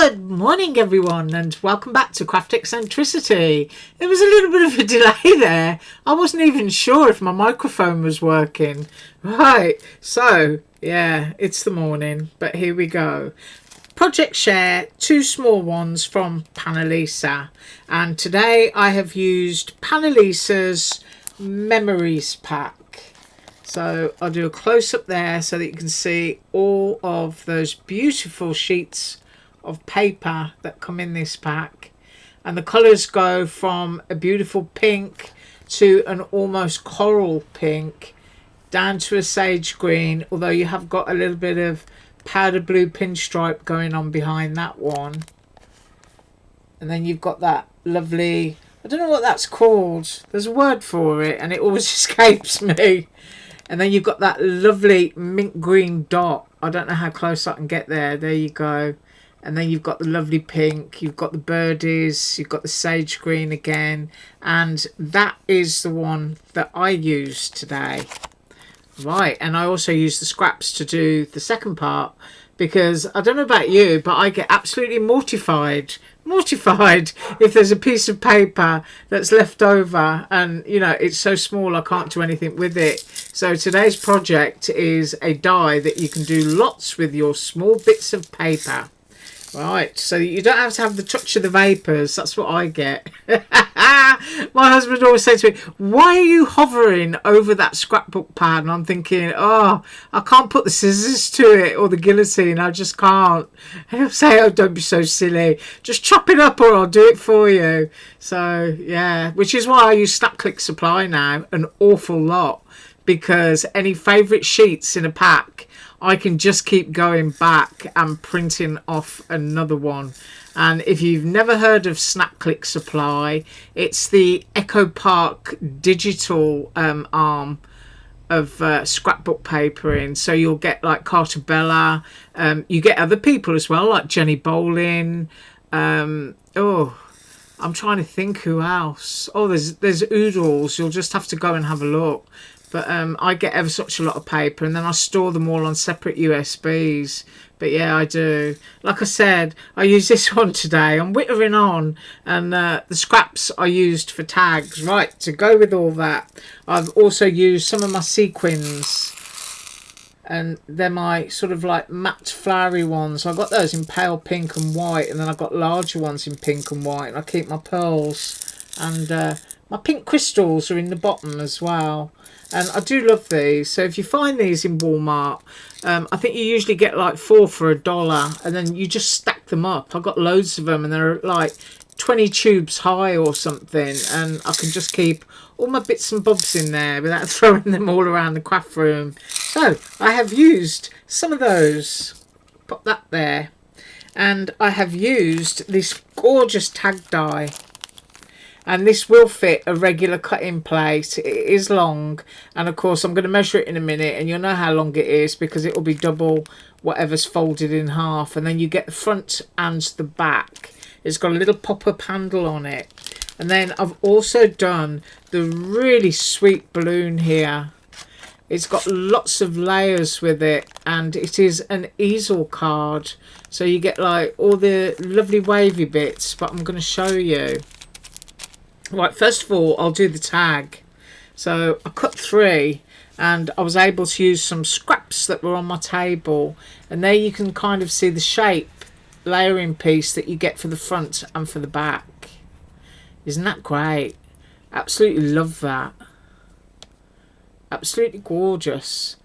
Good morning everyone, and welcome back to Craft Eccentricity. There was a little bit of a delay there. I wasn't even sure if my microphone was working. Right, so yeah, it's the morning, but here we go. Project Share, 2 small ones from Panalisa, and today I have used Panalisa's Memories Pack. So I'll do a close-up there so that you can see all of those beautiful sheets of paper that come in this pack, and the colours go from a beautiful pink to an almost coral pink down to a sage green, although you have got a little bit of powder blue pinstripe going on behind that one. And then you've got that lovely, I don't know what that's called, there's a word for it and it always escapes me. And then you've got that lovely mint green dot. I don't know how close I can get there. There you go. And then you've got the lovely pink, you've got the birdies, you've got the sage green again, and that is the one that I used today. Right, and I also used the scraps to do the second part, because I don't know about you, but I get absolutely mortified if there's a piece of paper that's left over and you know it's so small I can't do anything with it. So today's project is a die that you can do lots with your small bits of paper. Right, so you don't have to have the touch of the vapours. That's what I get. My husband always says to me, why are you hovering over that scrapbook pad? And I'm thinking, oh, I can't put the scissors to it or the guillotine. I just can't. And he'll say, oh, don't be so silly. Just chop it up or I'll do it for you. So, yeah, which is why I use Snap Click Supply now an awful lot. Because any favourite sheets in a pack, I can just keep going back and printing off another one. And if you've never heard of Snap Click Supply, it's the Echo Park digital arm of scrapbook papering. So you'll get like Carter Bella, you get other people as well, like Jenny Bolin. Oh, I'm trying to think who else. Oh, there's Oodles. You'll just have to go and have a look. But I get ever such a lot of paper, and then I store them all on separate USBs. But yeah, I do. Like I said, I use this one today. I'm whittering on, and the scraps I used for tags. Right, to go with all that, I've also used some of my sequins. And they're my sort of like matte flowery ones. I got those in pale pink and white, and then I've got larger ones in pink and white. And I keep my pearls, and my pink crystals are in the bottom as well. And I do love these. So if you find these in Walmart, I think you usually get like 4 for $1, and then you just stack them up. I've got loads of them, and they're like 20 tubes high or something, and I can just keep all my bits and bobs in there without throwing them all around the craft room. So I have used some of those. Put that there. And I have used this gorgeous tag die. And this will fit a regular cutting plate. It is long, and of course I'm going to measure it in a minute, and you'll know how long it is because it will be double whatever's folded in half. And then you get the front and the back. It's got a little pop-up handle on it. And then I've also done the really sweet balloon here. It's got lots of layers with it, and it is an easel card, so you get like all the lovely wavy bits, but I'm going to show you. Right, first of all, I'll do the tag. So I cut 3, and I was able to use some scraps that were on my table, and there you can kind of see the shape layering piece that you get for the front and for the back. Isn't that great? Absolutely love that. Absolutely gorgeous.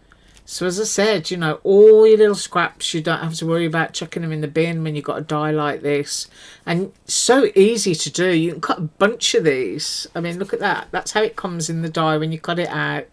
So as I said, you know, all your little scraps, you don't have to worry about chucking them in the bin when you've got a die like this. And so easy to do. You can cut a bunch of these. I mean, look at that. That's how it comes in the die when you cut it out.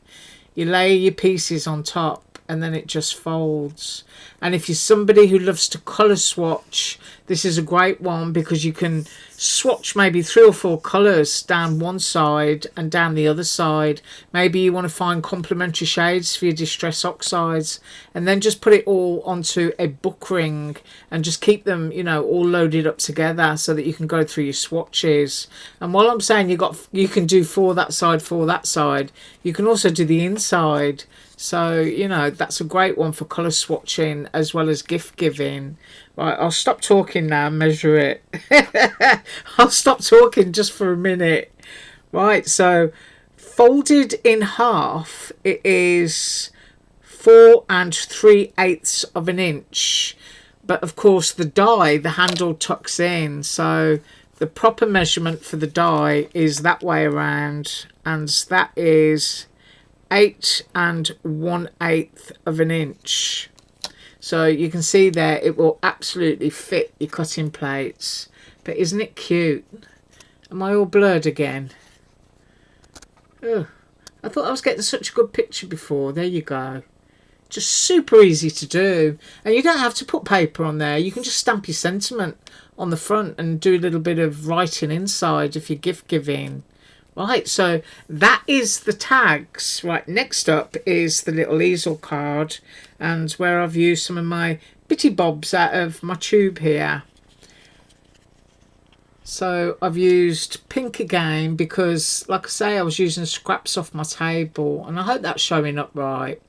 You lay your pieces on top, and then it just folds. And if you're somebody who loves to colour swatch, this is a great one because you can swatch maybe 3 or 4 colours down one side and down the other side. Maybe you want to find complementary shades for your distress oxides, and then just put it all onto a book ring and just keep them, you know, all loaded up together so that you can go through your swatches. And while I'm saying you can do 4 that side, 4 that side, you can also do the inside. So, you know, that's a great one for colour swatching as well as gift giving. Right, I'll stop talking now and measure it. I'll stop talking just for a minute. Right, so folded in half, it is 4 3/8 of an inch. But of course, the die, the handle tucks in. So the proper measurement for the die is that way around. And that is 8 1/8 of an inch. So you can see there, it will absolutely fit your cutting plates. But isn't it cute? Am I all blurred again? Oh, I thought I was getting such a good picture before. There you go. Just super easy to do. And you don't have to put paper on there. You can just stamp your sentiment on the front and do a little bit of writing inside if you're gift giving. Right, so that is the tags. Right, next up is the little easel card, and where I've used some of my bitty bobs out of my tube here. So I've used pink again because, like I say, I was using scraps off my table, and I hope that's showing up right.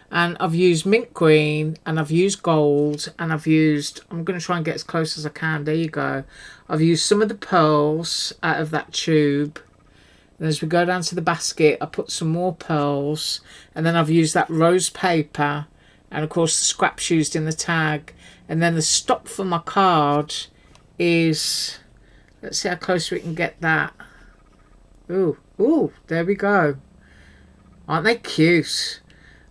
And I've used mint green, and I've used gold, and I've used, I'm going to try and get as close as I can. There you go. I've used some of the pearls out of that tube. And as we go down to the basket, I put some more pearls, and then I've used that rose paper, and of course the scraps used in the tag. And then the stop for my card is, let's see how close we can get that. Ooh, ooh, there we go. Aren't they cute?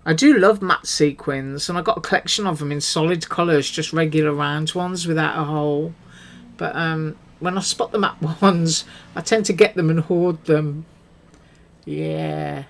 I do love matte sequins, and I got a collection of them in solid colours, just regular round ones without a hole. But when I spot the matte ones, I tend to get them and hoard them. Yeah.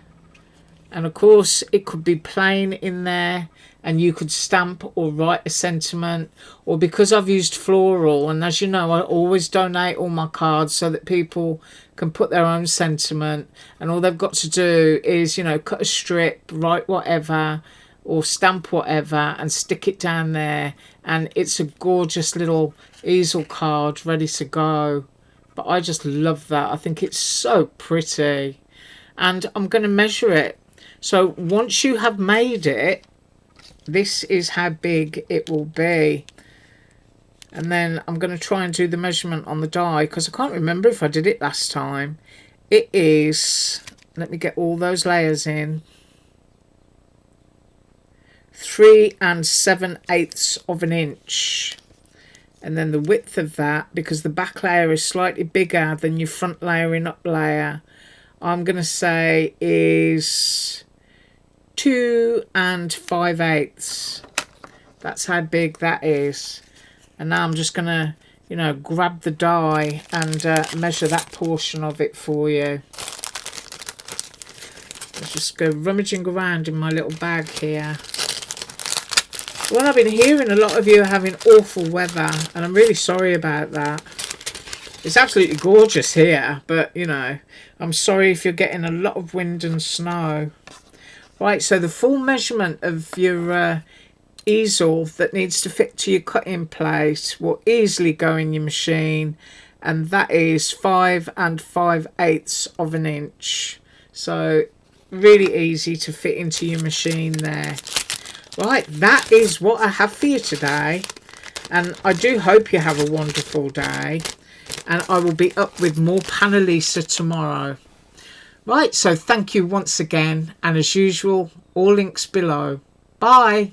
And of course, it could be plain in there, and you could stamp or write a sentiment. Or because I've used floral, and as you know, I always donate all my cards so that people can put their own sentiment. And all they've got to do is, you know, cut a strip, write whatever, or stamp whatever, and stick it down there. And it's a gorgeous little easel card ready to go. But I just love that. I think it's so pretty. And I'm going to measure it. So once you have made it, this is how big it will be. And then I'm going to try and do the measurement on the die, because I can't remember if I did it last time. It is, let me get all those layers in, 3 7/8 of an inch. And then the width of that, because the back layer is slightly bigger than your front layering up layer, I'm going to say is 2 5/8. That's how big that is. And now I'm just going to, you know, grab the die and measure that portion of it for you. Let's just go rummaging around in my little bag here. Well, I've been hearing a lot of you are having awful weather, and I'm really sorry about that. It's absolutely gorgeous here, but, you know, I'm sorry if you're getting a lot of wind and snow. Right, so the full measurement of your easel that needs to fit to your cutting plate will easily go in your machine, and that is 5 5/8 of an inch. So really easy to fit into your machine there. Right, that is what I have for you today, and I do hope you have a wonderful day, and I will be up with more Panalisa tomorrow. Right, so thank you once again, and as usual, all links below. Bye.